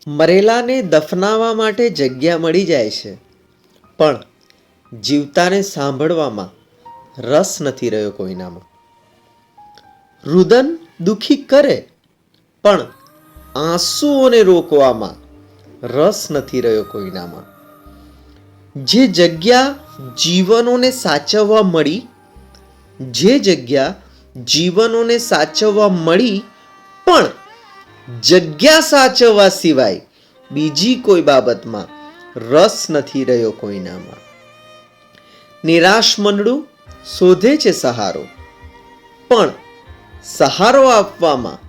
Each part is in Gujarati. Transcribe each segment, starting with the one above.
મરેલાને દફનાવવા માટે જગ્યા મળી જાય છે, પણ જીવતાને સાંભળવામાં રસ નથી રહ્યો કોઈનામાં. રુદન દુઃખી કરે, પણ આંસુઓને રોકવામાં રસ નથી રહ્યો કોઈનામાં. જે જગ્યા જીવનોને સાચવવા મળી, જે જગ્યા જીવનોને સાચવવા મળી, પણ જગ્યા સાચવવા સિવાય બીજી કોઈ બાબતમાં રસ નથી રહ્યો કોઈનામાં. નિરાશ મનડું શોધે છે સહારો, પણ સહારો આપવામાં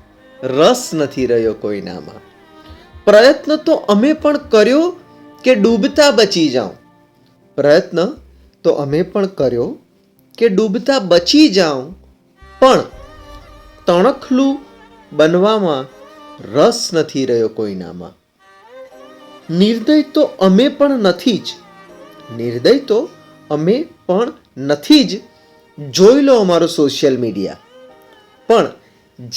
રસ નથી રહ્યો કોઈનામાં. પ્રયત્ન તો અમે પણ કર્યો કે ડૂબતા બચી જાઉં, પ્રયત્ન તો અમે પણ કર્યો કે ડૂબતા બચી જાઉં, પણ તણખલું બનવામાં રસ નથી રહ્યો કોઈનામાં. નિર્દય તો અમે પણ નથી જ, નિર્દય તો અમે પણ નથી જ, જોઈ લો અમારો સોશિયલ મીડિયા, પણ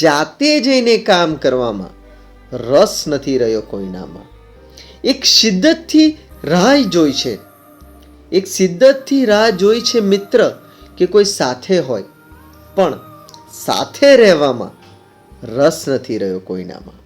જાતે જઈને કામ કરવામાં રસ નથી રહ્યો કોઈનામાં. એક શિદ્દતથી રાહ જોઈ છે, એક શિદ્દતથી રાહ જોઈ છે મિત્ર કે કોઈ સાથે હોય, પણ સાથે રહેવામાં રસ નથી રહ્યો કોઈનામાં.